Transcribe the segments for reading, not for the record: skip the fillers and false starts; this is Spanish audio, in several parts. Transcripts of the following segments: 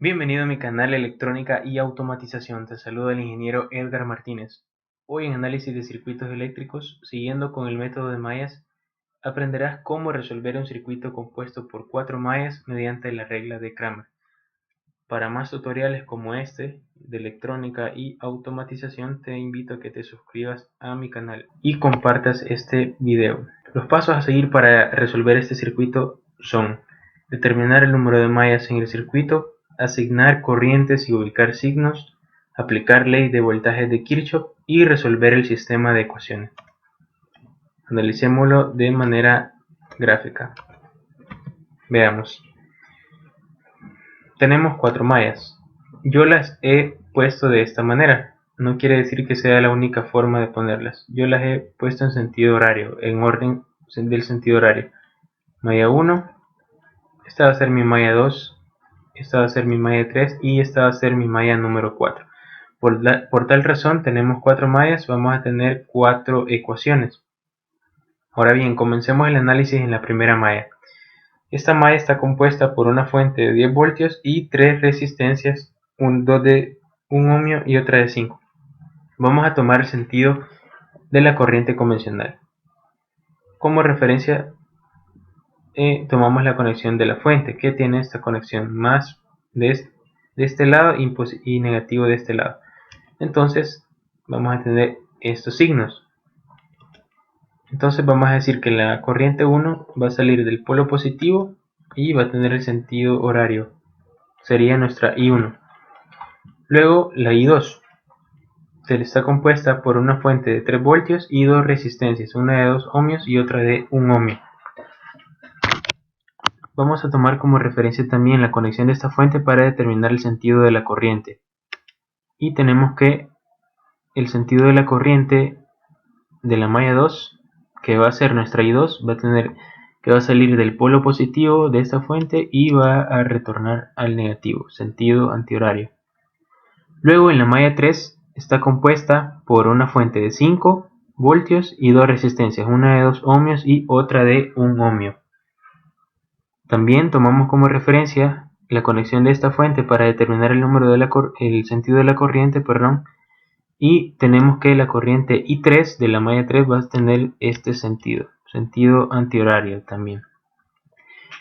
Bienvenido a mi canal Electrónica y Automatización. Te saluda el ingeniero Edgar Martínez. Hoy en análisis de circuitos eléctricos, siguiendo con el método de mallas, aprenderás cómo resolver un circuito compuesto por 4 mallas mediante la regla de Cramer. Para más tutoriales como este de electrónica y automatización, te invito a que te suscribas a mi canal y compartas este video. Los pasos a seguir para resolver este circuito son: determinar el número de mallas en el circuito, asignar corrientes y ubicar signos, aplicar ley de voltaje de Kirchhoff y resolver el sistema de ecuaciones. Analicémoslo de manera gráfica. Veamos. Tenemos 4 mallas. Yo las he puesto de esta manera. No quiere decir que sea la única forma de ponerlas. Yo las he puesto en sentido horario, en orden del sentido horario. Malla 1, esta va a ser mi malla 2, esta va a ser mi malla 3 y esta va a ser mi malla número 4. Por tal razón tenemos 4 mallas, vamos a tener 4 ecuaciones. Ahora bien, comencemos el análisis en la primera malla. Esta malla está compuesta por una fuente de 10 voltios y 3 resistencias, dos de 1 ohmio y otra de 5. Vamos a tomar el sentido de la corriente convencional. Como referencia tomamos la conexión de la fuente, que tiene esta conexión más de este lado y negativo de este lado. Entonces vamos a tener estos signos. Entonces vamos a decir que la corriente 1 va a salir del polo positivo y va a tener el sentido horario. Sería nuestra I1. Luego la I2 está compuesta por una fuente de 3 voltios y 2 resistencias, una de 2 ohmios y otra de 1 ohmio. Vamos a tomar como referencia también la conexión de esta fuente para determinar el sentido de la corriente. Y tenemos que el sentido de la corriente de la malla 2, que va a ser nuestra I2, va a salir del polo positivo de esta fuente y va a retornar al negativo, sentido antihorario. Luego en la malla 3 está compuesta por una fuente de 5 voltios y 2 resistencias, una de 2 ohmios y otra de 1 ohmio. También tomamos como referencia la conexión de esta fuente para determinar el sentido de la corriente, y tenemos que la corriente I3 de la malla 3 va a tener este sentido antihorario también.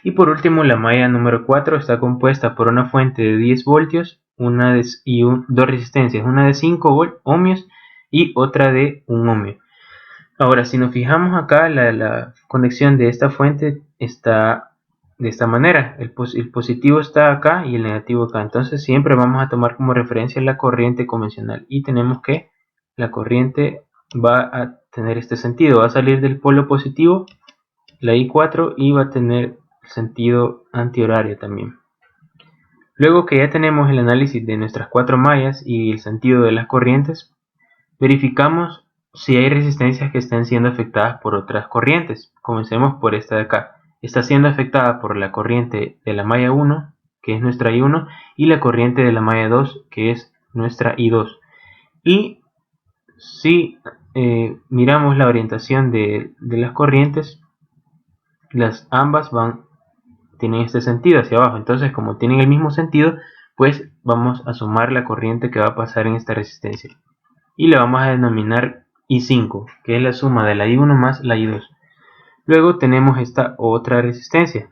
Y por último, la malla número 4 está compuesta por una fuente de 10 voltios y dos resistencias, una de 5 ohmios y otra de 1 ohmio. Ahora, si nos fijamos acá, la conexión de esta fuente está de esta manera. El positivo está acá y el negativo acá. Entonces siempre vamos a tomar como referencia la corriente convencional. Y tenemos que la corriente va a tener este sentido. Va a salir del polo positivo, la I4, y va a tener sentido antihorario también. Luego que ya tenemos el análisis de nuestras 4 mallas y el sentido de las corrientes, verificamos si hay resistencias que están siendo afectadas por otras corrientes. Comencemos por esta de acá. Está siendo afectada por la corriente de la malla 1, que es nuestra I1, y la corriente de la malla 2, que es nuestra I2. Y si miramos la orientación de las corrientes, ambas tienen este sentido hacia abajo. Entonces, como tienen el mismo sentido, pues vamos a sumar la corriente que va a pasar en esta resistencia. Y la vamos a denominar I5, que es la suma de la I1 más la I2. Luego tenemos esta otra resistencia,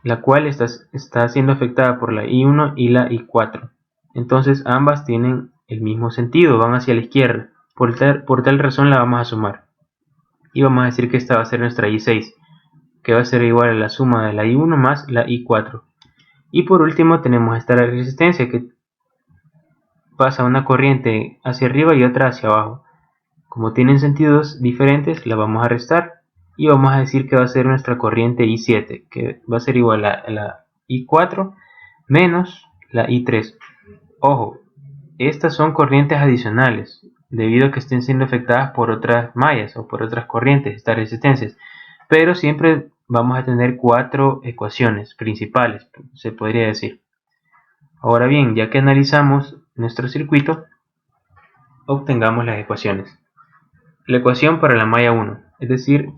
la cual está siendo afectada por la I1 y la I4. Entonces ambas tienen el mismo sentido, van hacia la izquierda. Por tal razón la vamos a sumar. Y vamos a decir que esta va a ser nuestra I6, que va a ser igual a la suma de la I1 más la I4. Y por último tenemos esta resistencia que pasa una corriente hacia arriba y otra hacia abajo. Como tienen sentidos diferentes, la vamos a restar y vamos a decir que va a ser nuestra corriente I7, que va a ser igual a la I4 menos la I3. Ojo, estas son corrientes adicionales, debido a que estén siendo afectadas por otras mallas o por otras corrientes, estas resistencias. Pero siempre vamos a tener 4 ecuaciones principales, se podría decir. Ahora bien, ya que analizamos nuestro circuito, obtengamos las ecuaciones. La ecuación para la malla 1, es decir,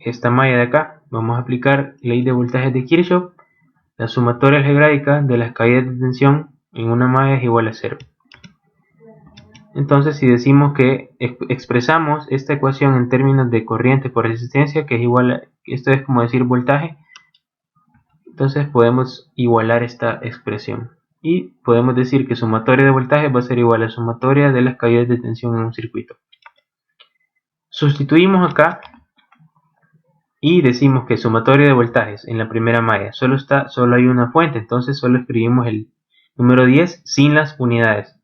esta malla de acá, vamos a aplicar ley de voltaje de Kirchhoff la sumatoria algebraica de las caídas de tensión en una malla es igual a 0. Entonces, si decimos que expresamos esta ecuación en términos de corriente por resistencia, que es igual a, esto es como decir voltaje, entonces podemos igualar esta expresión. Y podemos decir que sumatoria de voltaje va a ser igual a sumatoria de las caídas de tensión en un circuito. Sustituimos acá y decimos que sumatoria de voltajes en la primera malla solo hay una fuente, entonces solo escribimos el número 10 sin las unidades.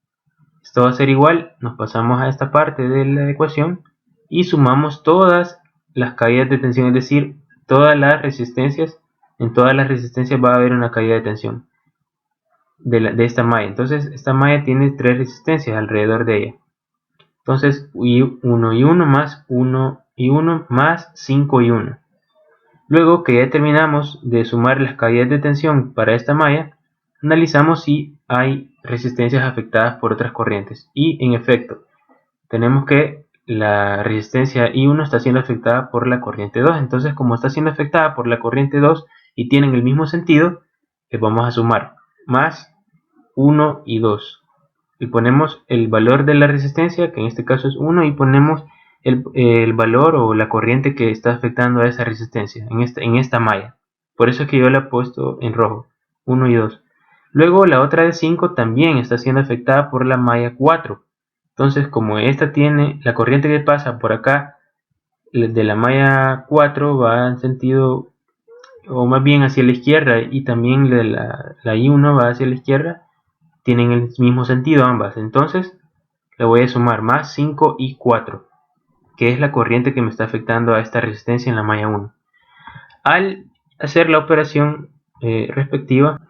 Esto va a ser igual, nos pasamos a esta parte de la ecuación y sumamos todas las caídas de tensión, es decir, todas las resistencias. En todas las resistencias va a haber una caída de tensión de esta malla. Entonces esta malla tiene 3 resistencias alrededor de ella. Entonces 1 y 1 más 1 y 1 más 5 y 1. Luego que ya terminamos de sumar las caídas de tensión para esta malla, analizamos si hay resistencias afectadas por otras corrientes. Y en efecto, tenemos que la resistencia I1 está siendo afectada por la corriente 2. Entonces, como está siendo afectada por la corriente 2 y tienen el mismo sentido, le vamos a sumar más 1 y 2. Y ponemos el valor de la resistencia, que en este caso es 1, y ponemos el valor o la corriente que está afectando a esa resistencia en esta malla. Por eso es que yo la he puesto en rojo, 1 y 2. Luego la otra de 5 también está siendo afectada por la malla 4. Entonces, como esta tiene la corriente que pasa por acá de la malla 4 va en sentido, o más bien hacia la izquierda, y también la I1 va hacia la izquierda, tienen el mismo sentido ambas. Entonces le voy a sumar más 5 y 4, que es la corriente que me está afectando a esta resistencia en la malla 1. Al hacer la operación respectiva,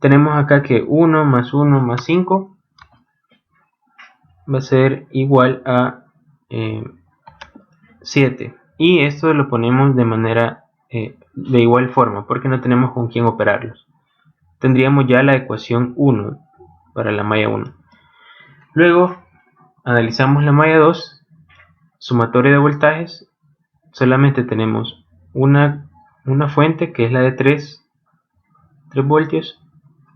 tenemos acá que 1 más 1 más 5 va a ser igual a 7. Y esto lo ponemos de manera de igual forma, porque no tenemos con quién operarlos. Tendríamos ya la ecuación 1 para la malla 1. Luego analizamos la malla 2, sumatoria de voltajes. Solamente tenemos una fuente que es la de 3 voltios.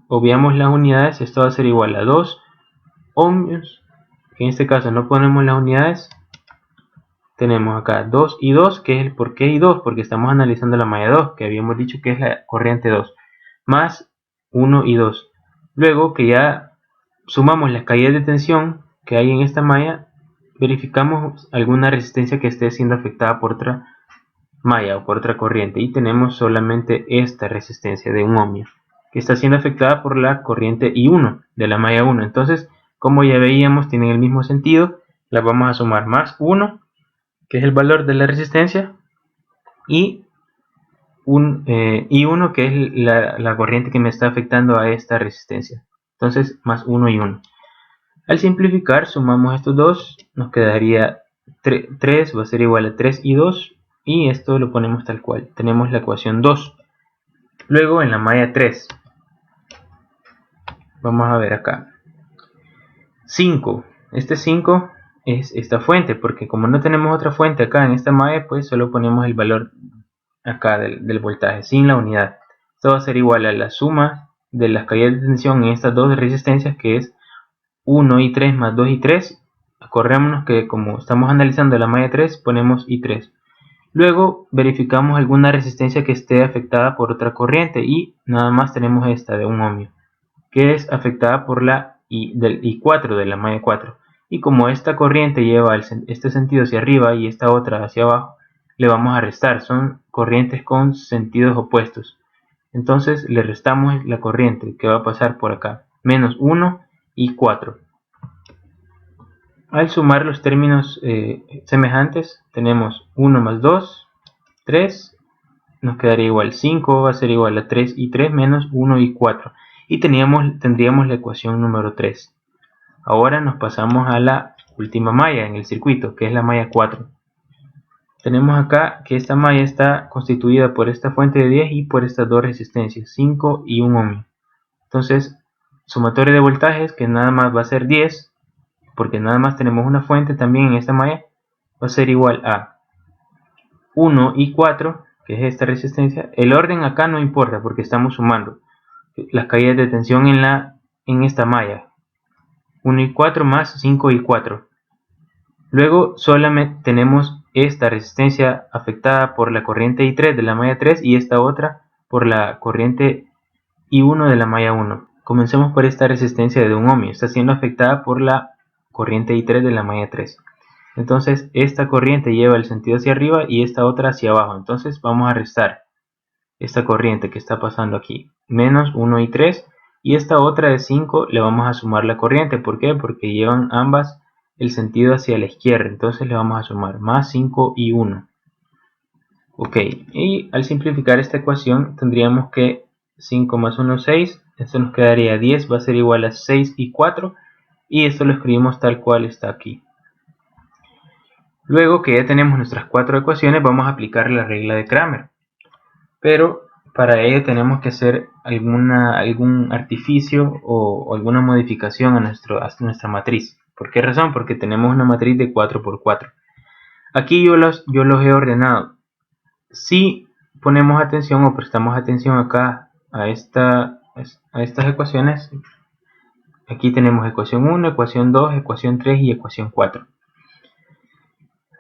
Obviamos las unidades, esto va a ser igual a 2 ohmios. En este caso no ponemos las unidades. Tenemos acá 2 y 2, que es el por qué y 2, porque estamos analizando la malla 2, que habíamos dicho que es la corriente 2, más 1 y 2. Luego que ya sumamos las caídas de tensión que hay en esta malla, verificamos alguna resistencia que esté siendo afectada por otra malla o por otra corriente, y tenemos solamente esta resistencia de 1 ohmio que está siendo afectada por la corriente I1 de la malla 1. Entonces, como ya veíamos, tienen el mismo sentido. Las vamos a sumar más 1, que es el valor de la resistencia, y I1, que es la corriente que me está afectando a esta resistencia. Entonces, más 1 y 1. Al simplificar, sumamos estos dos, nos quedaría 3, va a ser igual a 3 y 2, y esto lo ponemos tal cual. Tenemos la ecuación 2. Luego en la malla 3, vamos a ver acá, 5. Este 5 es esta fuente, porque como no tenemos otra fuente acá en esta malla, pues solo ponemos el valor acá del voltaje, sin la unidad. Esto va a ser igual a la suma de las caídas de tensión en estas dos resistencias, que es 1 y 3 más 2 y 3. Acordémonos que como estamos analizando la malla 3, ponemos I3. Luego verificamos alguna resistencia que esté afectada por otra corriente, y nada más tenemos esta de 1 ohmio, que es afectada por la del I4 de la malla 4. Y como esta corriente lleva este sentido hacia arriba y esta otra hacia abajo, le vamos a restar. Son corrientes con sentidos opuestos. Entonces le restamos la corriente que va a pasar por acá, menos 1 y 4. Al sumar los términos semejantes, tenemos 1 más 2, 3, nos quedaría igual 5, va a ser igual a 3 y 3 menos 1 y 4. Y tendríamos la ecuación número 3. Ahora nos pasamos a la última malla en el circuito, que es la malla 4. Tenemos acá que esta malla está constituida por esta fuente de 10 y por estas dos resistencias, 5 y 1 ohmio. Entonces, sumatoria de voltajes, que nada más va a ser 10, porque nada más tenemos una fuente también en esta malla, va a ser igual a 1 y 4, que es esta resistencia. El orden acá no importa porque estamos sumando las caídas de tensión en esta malla. 1 y 4 más 5 y 4. Luego solamente tenemos esta resistencia afectada por la corriente I3 de la malla 3 y esta otra por la corriente I1 de la malla 1. Comencemos por esta resistencia de 1 ohmio. Está siendo afectada por la corriente I3 de la malla 3. Entonces esta corriente lleva el sentido hacia arriba y esta otra hacia abajo. Entonces vamos a restar esta corriente que está pasando aquí. Menos 1 y 3. Y esta otra de 5 le vamos a sumar la corriente. ¿Por qué? Porque llevan ambas el sentido hacia la izquierda. Entonces le vamos a sumar más 5 y 1. Ok. Y al simplificar esta ecuación tendríamos que 5 más 1, 6. Esto nos quedaría 10. Va a ser igual a 6 y 4. Y esto lo escribimos tal cual está aquí. Luego que ya tenemos nuestras 4 ecuaciones, vamos a aplicar la regla de Kramer. Pero para ello tenemos que hacer algún artificio o alguna modificación a nuestra matriz. ¿Por qué razón? Porque tenemos una matriz de 4×4. Aquí yo los he ordenado. Si ponemos atención o prestamos atención acá a estas ecuaciones, aquí tenemos ecuación 1, ecuación 2, ecuación 3 y ecuación 4.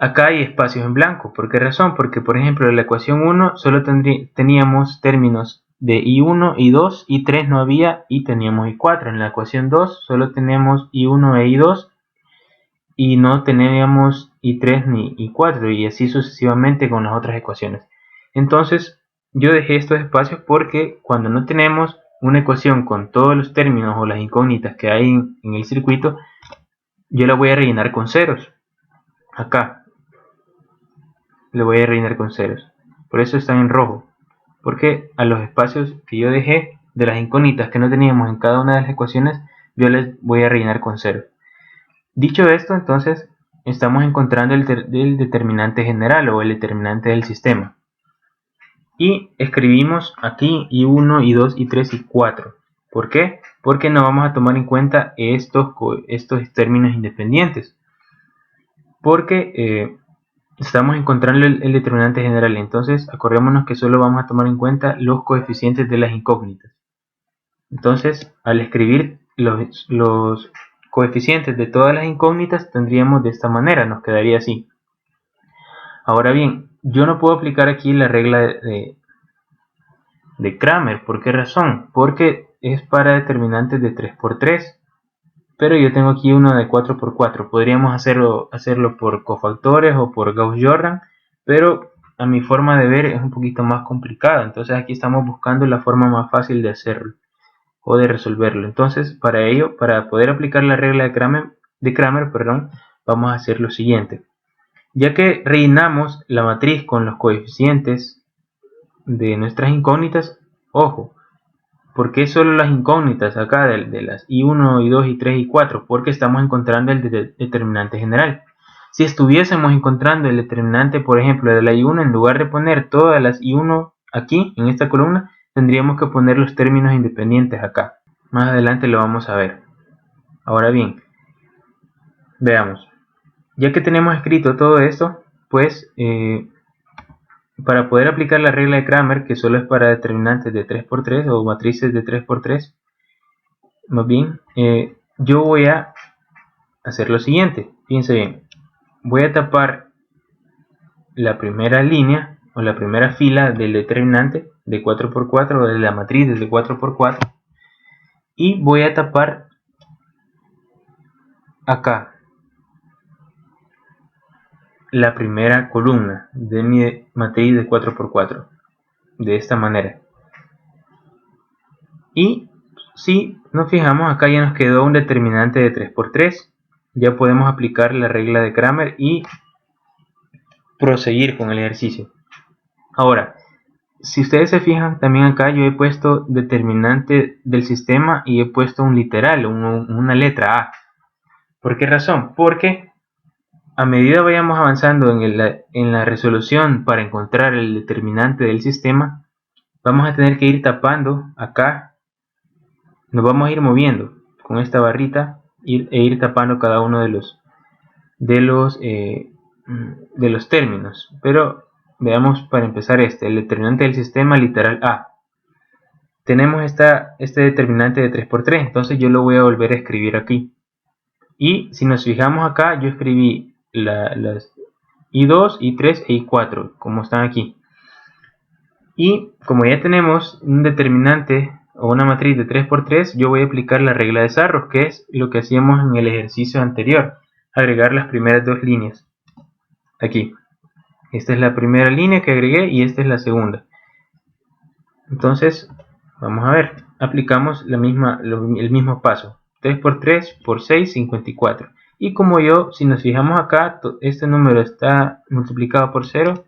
Acá hay espacios en blanco. ¿Por qué razón? Porque, por ejemplo, en la ecuación 1 solo teníamos términos de I1, I2, I3 no había y teníamos I4. En la ecuación 2 solo tenemos I1 e I2 y no teníamos I3 ni I4 y así sucesivamente con las otras ecuaciones. Entonces, yo dejé estos espacios porque cuando no tenemos una ecuación con todos los términos o las incógnitas que hay en el circuito, yo la voy a rellenar con ceros. Acá le voy a rellenar con ceros. Por eso están en rojo. Porque a los espacios que yo dejé de las incógnitas que no teníamos en cada una de las ecuaciones, yo les voy a rellenar con ceros. Dicho esto, entonces, estamos encontrando el determinante general o el determinante del sistema. Y escribimos aquí I1, I2, I3 y 4. ¿Por qué? Porque no vamos a tomar en cuenta estos términos independientes. Porque estamos encontrando el determinante general. Entonces acordémonos que solo vamos a tomar en cuenta los coeficientes de las incógnitas. Entonces al escribir los coeficientes de todas las incógnitas tendríamos de esta manera, nos quedaría así. Ahora bien, yo no puedo aplicar aquí la regla de Kramer. ¿Por qué razón? Porque es para determinantes de 3×3. Pero yo tengo aquí uno de 4×4. Podríamos hacerlo por cofactores o por Gauss-Jordan, pero a mi forma de ver es un poquito más complicado. Entonces aquí estamos buscando la forma más fácil de hacerlo o de resolverlo. Entonces para ello, para poder aplicar la regla de Kramer, vamos a hacer lo siguiente. Ya que rellenamos la matriz con los coeficientes de nuestras incógnitas, ojo, ¿por qué solo las incógnitas acá de las I1, I2, I3 y 4? Porque estamos encontrando el determinante general. Si estuviésemos encontrando el determinante, por ejemplo, de la I1, en lugar de poner todas las I1 aquí, en esta columna, tendríamos que poner los términos independientes acá. Más adelante lo vamos a ver. Ahora bien, veamos. Ya que tenemos escrito todo esto, pues para poder aplicar la regla de Kramer, que solo es para determinantes de 3×3 o matrices de 3×3, más bien, yo voy a hacer lo siguiente. Fíjense bien, voy a tapar la primera línea o la primera fila del determinante de 4×4 o de la matriz de 4×4 y voy a tapar acá la primera columna de mi matriz de 4×4 de esta manera. Y si nos fijamos, acá ya nos quedó un determinante de 3×3. Ya podemos aplicar la regla de Kramer y proseguir con el ejercicio. Ahora, si ustedes se fijan, también acá yo he puesto determinante del sistema y he puesto un literal, una letra A. ¿Por qué razón? Porque a medida vayamos avanzando en la resolución para encontrar el determinante del sistema, vamos a tener que ir tapando acá. Nos vamos a ir moviendo con esta barrita e ir tapando cada uno de los términos. Pero veamos para empezar el determinante del sistema literal A. Tenemos este determinante de 3×3, entonces yo lo voy a volver a escribir aquí. Y si nos fijamos acá, yo escribí las I2, I3 e I4, como están aquí. Y como ya tenemos un determinante o una matriz de 3×3, yo voy a aplicar la regla de Sarrus, que es lo que hacíamos en el ejercicio anterior, agregar las primeras dos líneas. Aquí. Esta es la primera línea que agregué y esta es la segunda. Entonces, vamos a ver. Aplicamos el mismo paso. 3×3 por 6, 54. Y como si nos fijamos acá, este número está multiplicado por 0,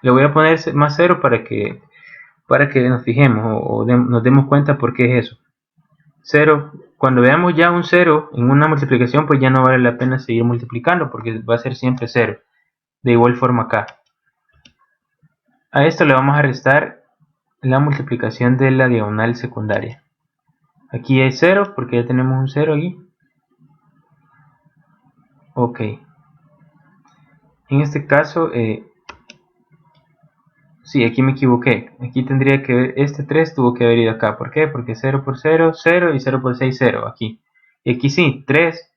le voy a poner más 0 para que nos fijemos o nos demos cuenta por qué es eso. 0, cuando veamos ya un 0 en una multiplicación, pues ya no vale la pena seguir multiplicando porque va a ser siempre 0. De igual forma acá. A esto le vamos a restar la multiplicación de la diagonal secundaria. Aquí hay 0 porque ya tenemos un 0 aquí. Ok. En este caso, sí, aquí me equivoqué. Aquí tendría que ver, este 3 tuvo que haber ido acá. ¿Por qué? Porque 0 por 0, 0 y 0 por 6, 0 aquí. Y aquí sí, 3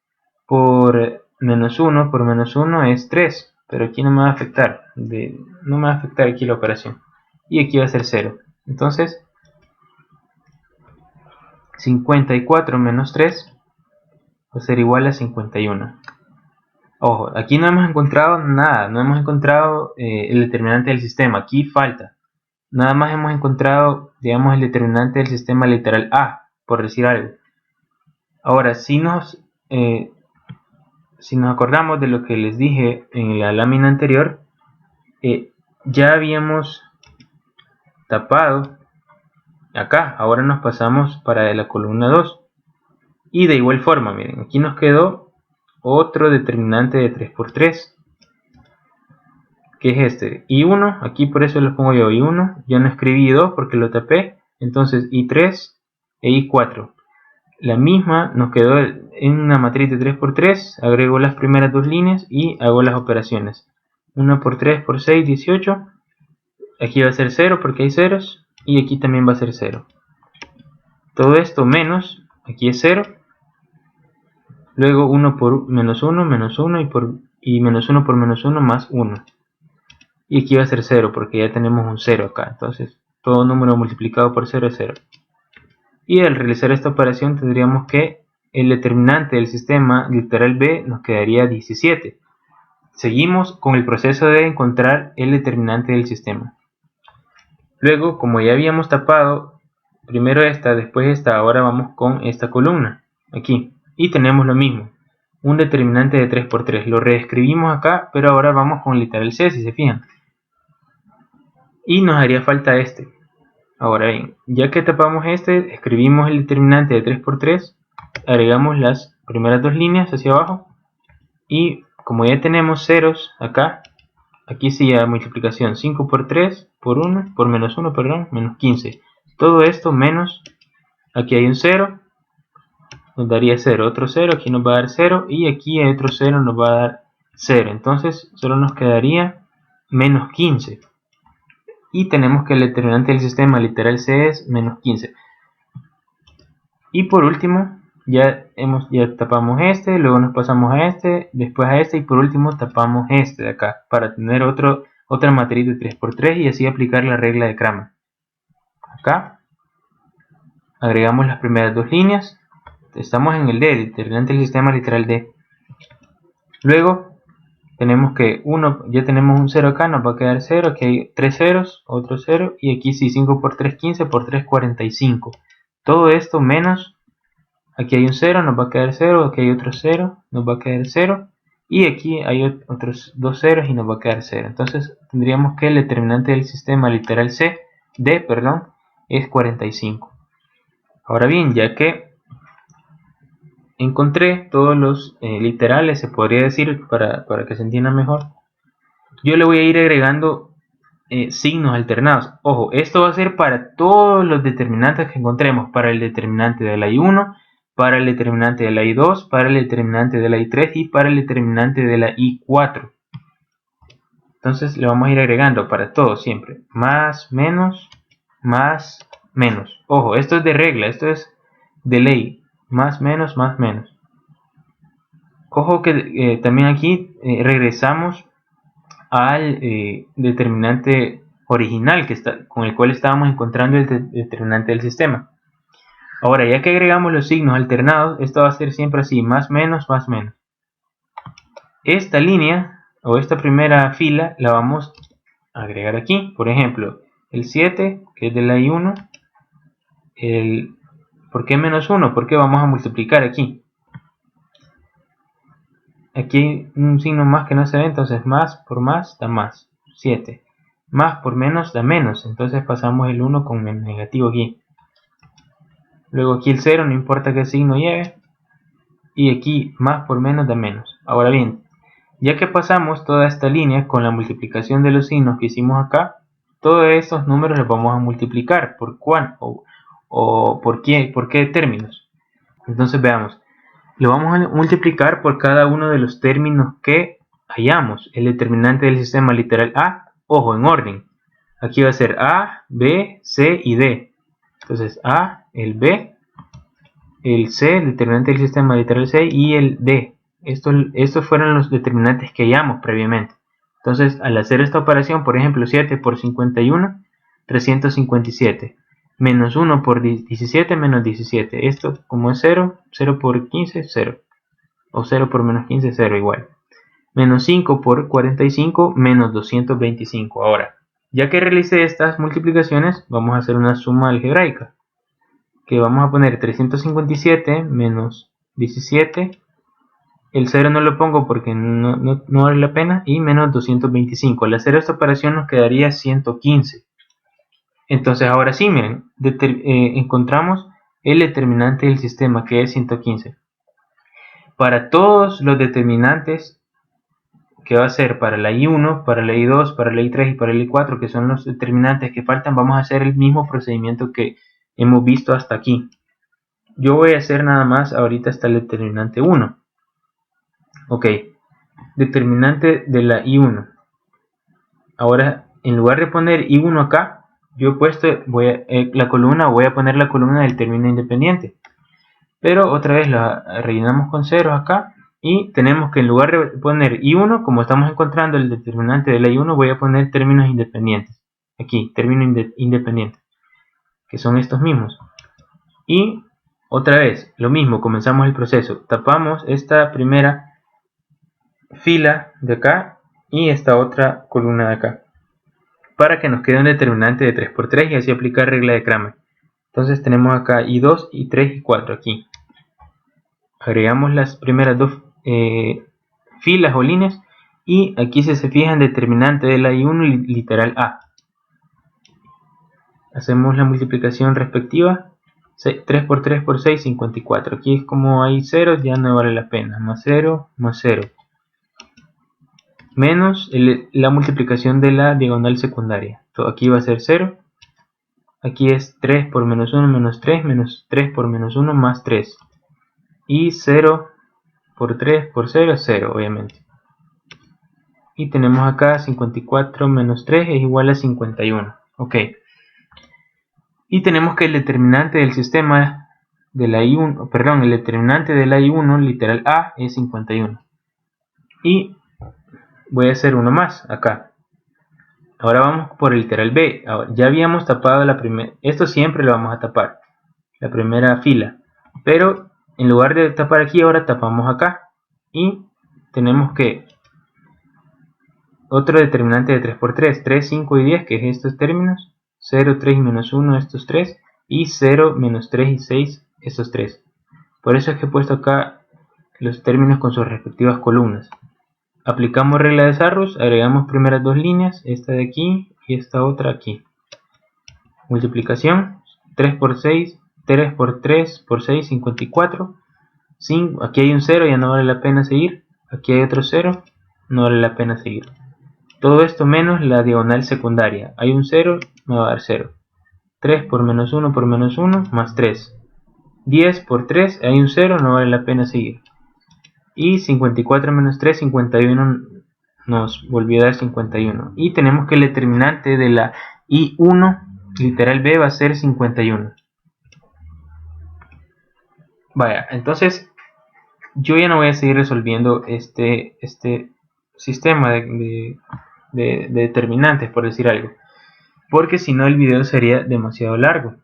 por menos 1 por menos 1 es 3. Pero aquí no me va a afectar. No me va a afectar aquí la operación. Y aquí va a ser 0. Entonces, 54 menos 3 va a ser igual a 51. Ojo, aquí no hemos encontrado nada, no hemos encontrado el determinante del sistema, aquí falta. Nada más hemos encontrado, digamos, el determinante del sistema literal A, por decir algo. Ahora, si nos acordamos de lo que les dije en la lámina anterior, ya habíamos tapado acá, ahora nos pasamos para la columna 2. Y de igual forma, miren, aquí nos quedó otro determinante de 3×3, que es este, I1, aquí por eso lo pongo yo, I1, yo no escribí I2 porque lo tapé, entonces I3 e I4. La misma nos quedó en una matriz de 3×3, agrego las primeras dos líneas y hago las operaciones. 1 por 3 por 6, 18, aquí va a ser 0 porque hay ceros, y aquí también va a ser 0. Todo esto menos, aquí es 0, luego 1 por menos 1 y menos 1 por menos 1 más 1. Y aquí va a ser 0 porque ya tenemos un 0 acá. Entonces todo número multiplicado por 0 es 0. Y al realizar esta operación tendríamos que el determinante del sistema literal B nos quedaría 17. Seguimos con el proceso de encontrar el determinante del sistema. Luego, como ya habíamos tapado primero esta, después esta, ahora vamos con esta columna aquí. Y tenemos lo mismo, un determinante de 3×3. Lo reescribimos acá, pero ahora vamos con literal C, si se fijan. Y nos haría falta este. Ahora bien, ya que tapamos este, escribimos el determinante de 3×3, agregamos las primeras dos líneas hacia abajo, y como ya tenemos ceros acá, aquí sí ya multiplicación, 5 por 3, por 1, por menos 1, perdón, menos 15. Todo esto menos, aquí hay un 0, nos daría 0, otro 0, aquí nos va a dar 0, y aquí hay otro 0, nos va a dar 0. Entonces solo nos quedaría menos 15. Y tenemos que el determinante del sistema literal C es menos 15. Y por último, ya tapamos este, luego nos pasamos a este, después a este y por último tapamos este de acá para tener otra matriz de 3×3 y así aplicar la regla de Cramer. Acá agregamos las primeras dos líneas, estamos en el D, el determinante del sistema literal D. Luego tenemos que ya tenemos un 0 acá, nos va a quedar 0, aquí hay 3 ceros, otro 0, y aquí sí, 5 por 3, 15, por 3, 45. Todo esto menos, aquí hay un 0, nos va a quedar 0, aquí hay otro 0, nos va a quedar 0, y aquí hay otros dos ceros y nos va a quedar 0. Entonces tendríamos que el determinante del sistema literal D, es 45. Ahora bien, ya que encontré todos los literales, se podría decir, para que se entienda mejor, yo le voy a ir agregando signos alternados. Ojo, esto va a ser para todos los determinantes que encontremos, para el determinante de la I1, para el determinante de la I2, para el determinante de la I3 y para el determinante de la I4. Entonces le vamos a ir agregando para todo siempre. Más, menos, más, menos. Ojo, esto es de regla, esto es de ley. Más, menos, más, menos. Ojo que también aquí regresamos al determinante original con el cual estábamos encontrando el determinante del sistema. Ahora, ya que agregamos los signos alternados, esto va a ser siempre así, más, menos, más, menos. Esta línea o esta primera fila la vamos a agregar aquí. Por ejemplo, el 7, que es de la I1. ¿Por qué menos 1? Porque vamos a multiplicar aquí. Aquí hay un signo más que no se ve, entonces más por más da más. 7. Más por menos da menos, entonces pasamos el 1 con el negativo aquí. Luego aquí el 0, no importa qué signo lleve. Y aquí más por menos da menos. Ahora bien, ya que pasamos toda esta línea con la multiplicación de los signos que hicimos acá, todos estos números los vamos a multiplicar. ¿Por cuál? ¿O por qué términos? Entonces veamos. Lo vamos a multiplicar por cada uno de los términos que hallamos. El determinante del sistema literal A, ojo, en orden. Aquí va a ser A, B, C y D. Entonces A, el B, el C, el determinante del sistema literal C y el D. Estos fueron los determinantes que hallamos previamente. Entonces, al hacer esta operación, por ejemplo, 7 por 51, 357. Menos 1 por 17, menos 17. Esto, como es 0, 0 por 15, 0. O 0 por menos 15, 0 igual. Menos 5 por 45, menos 225. Ahora, ya que realicé estas multiplicaciones, vamos a hacer una suma algebraica. Que vamos a poner 357 menos 17. El 0 no lo pongo porque no vale la pena. Y menos 225. Al hacer esta operación nos quedaría 115. Entonces ahora sí, miren, encontramos el determinante del sistema, que es 115. Para todos los determinantes, que va a ser para la I1, para la I2, para la I3 y para la I4, que son los determinantes que faltan, vamos a hacer el mismo procedimiento que hemos visto hasta aquí. Yo voy a hacer nada más ahorita hasta el determinante 1. Ok, determinante de la I1. Ahora, en lugar de poner I1 acá, yo he puesto voy a poner la columna del término independiente. Pero otra vez la rellenamos con ceros acá. Y tenemos que en lugar de poner I1, como estamos encontrando el determinante de la I1, voy a poner términos independientes. Aquí, término independiente. Que son estos mismos. Y otra vez, lo mismo, comenzamos el proceso. Tapamos esta primera fila de acá y esta otra columna de acá. Para que nos quede un determinante de 3×3 y así aplicar regla de Cramer. Entonces tenemos acá I2, I3 y 4 aquí. Agregamos las primeras dos filas o líneas y aquí si se fijan determinante de la I1 literal A. Hacemos la multiplicación respectiva. 3 por 3 por 6, 54. Aquí es como hay ceros, ya no vale la pena. Más 0, más 0. Menos la multiplicación de la diagonal secundaria. Aquí va a ser 0. Aquí es 3 por menos 1, menos 3. Menos 3 por menos 1, más 3. Y 0 por 3 por 0, 0, obviamente. Y tenemos acá 54 menos 3 es igual a 51. Ok. Y tenemos que el determinante del sistema de la I1, perdón, el determinante de la I1 literal A es 51. Y voy a hacer uno más acá. Ahora vamos por el literal B. Ahora, ya habíamos tapado la primera, esto siempre lo vamos a tapar, la primera fila. Pero en lugar de tapar aquí, ahora tapamos acá. Y tenemos que otro determinante de 3 por 3, 3, 5 y 10, que es estos términos. 0, 3 y menos 1, estos 3. Y 0, menos 3 y 6, estos 3. Por eso es que he puesto acá los términos con sus respectivas columnas. Aplicamos regla de Sarrus, agregamos primeras dos líneas, esta de aquí y esta otra aquí. Multiplicación, 3 por 6, 3 por 3 por 6, 54. Aquí hay un 0, ya no vale la pena seguir. Aquí hay otro 0, no vale la pena seguir. Todo esto menos la diagonal secundaria. Hay un 0, me va a dar 0. 3 por menos 1 por menos 1, más 3. 10 por 3, hay un 0, no vale la pena seguir. Y 54 menos 3, 51 nos volvió a dar 51. Y tenemos que el determinante de la I1 literal B va a ser 51. Vaya, entonces yo ya no voy a seguir resolviendo este sistema de determinantes, por decir algo, porque si no el video sería demasiado largo.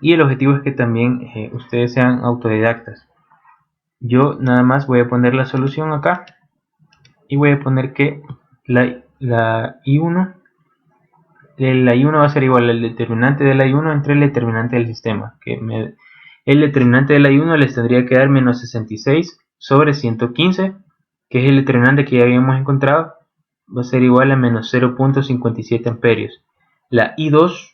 Y el objetivo es que también ustedes sean autodidactas. Yo nada más voy a poner la solución acá y voy a poner que la I1 va a ser igual al determinante de la I1 entre el determinante del sistema, el determinante de la I1 les tendría que dar menos 66 sobre 115, que es el determinante que ya habíamos encontrado, va a ser igual a menos 0.57 amperios. La I2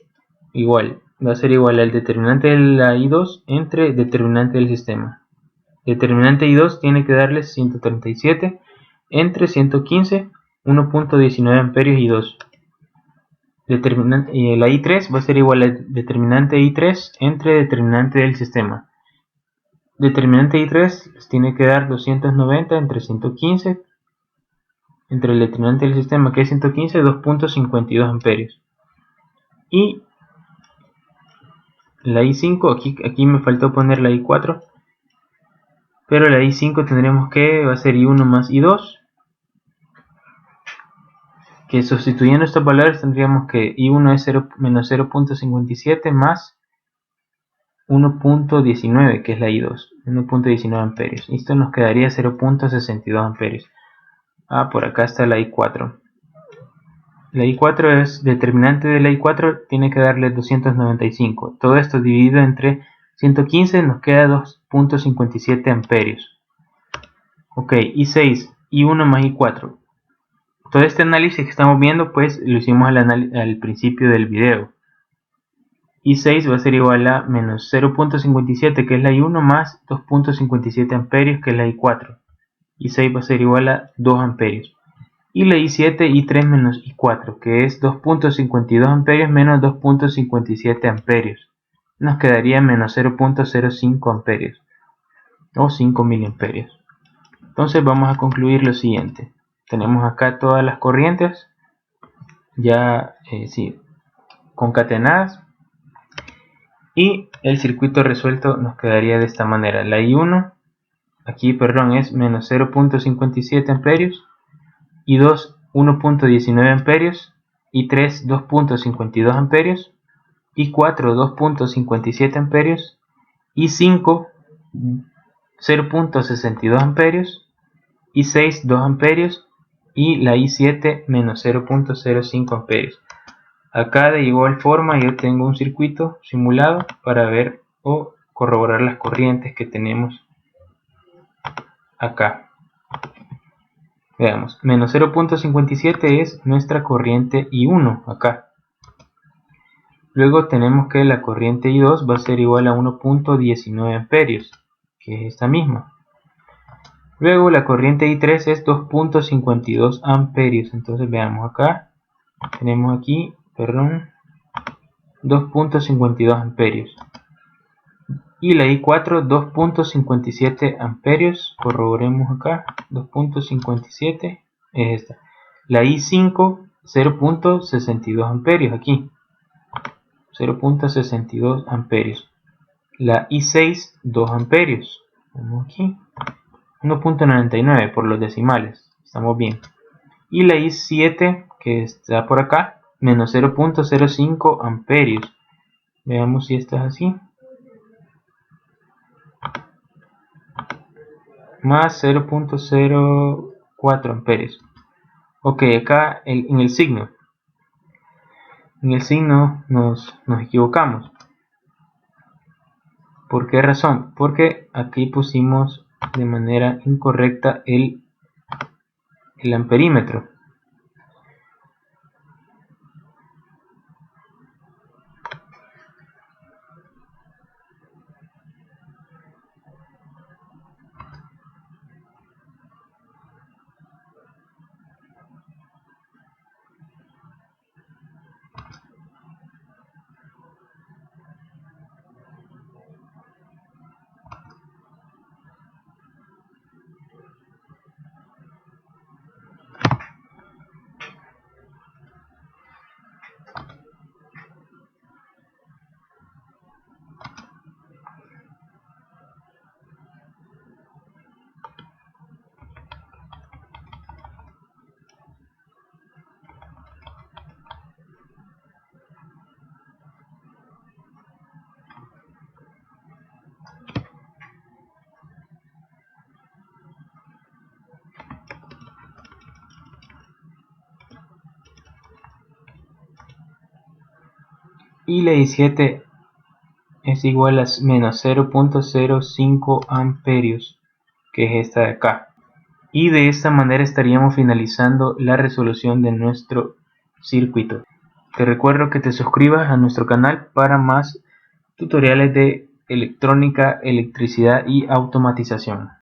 igual, va a ser igual al determinante de la I2 entre determinante del sistema. Determinante I2 tiene que darles 137 entre 115, 1.19 amperios y 2. La I3 va a ser igual al determinante I3 entre determinante del sistema. Determinante I3 les tiene que dar 290 entre 115 entre el determinante del sistema, que es 115, 2.52 amperios. Y la I5, aquí me faltó poner la I4, pero la I5 tendremos que va a ser I1 más I2, que sustituyendo estas valores tendríamos que I1 es menos 0.57 más 1.19, que es la I2, 1.19 amperios. Esto nos quedaría 0.62 amperios. Por acá está la I4. La I4 es determinante de la I4, tiene que darle 295. Todo esto dividido entre 115 nos queda 2.57 amperios. Ok, I6, I1 más I4. Todo este análisis que estamos viendo, pues lo hicimos al principio del video. I6 va a ser igual a menos 0.57, que es la I1, más 2.57 amperios, que es la I4. I6 va a ser igual a 2 amperios. Y la I7, I3 menos I4, que es 2.52 amperios menos 2.57 amperios. Nos quedaría menos 0.05 amperios, o 5 miliamperios. Entonces vamos a concluir lo siguiente. Tenemos acá todas las corrientes, ya concatenadas. Y el circuito resuelto nos quedaría de esta manera. La I1, es menos 0.57 amperios. I2, 1.19 amperios. I3, 2.52 amperios. I4, 2.57 amperios. I5, 0.62 amperios. I6, 2 amperios. Y la I7, menos 0.05 amperios. Acá de igual forma yo tengo un circuito simulado para ver o corroborar las corrientes que tenemos acá. Veamos, menos 0.57 es nuestra corriente I1 acá. Luego tenemos que la corriente I2 va a ser igual a 1.19 amperios, que es esta misma. Luego la corriente I3 es 2.52 amperios. Entonces veamos acá, tenemos aquí, 2.52 amperios. Y la I4, 2.57 amperios. Corroboremos acá, 2.57 es esta. La I5, 0.62 amperios aquí, 0.62 amperios. La I6, 2 amperios. Vamos aquí, 1.99 por los decimales, estamos bien. Y la I7, que está por acá, menos 0.05 amperios. Veamos si esta es así. Más 0.04 amperios. Ok, acá en el signo nos equivocamos. ¿Por qué razón? Porque aquí pusimos de manera incorrecta el amperímetro. y la I7 es igual a menos 0.05 amperios, que es esta de acá. Y de esta manera estaríamos finalizando la resolución de nuestro circuito. Te recuerdo que te suscribas a nuestro canal para más tutoriales de electrónica, electricidad y automatización.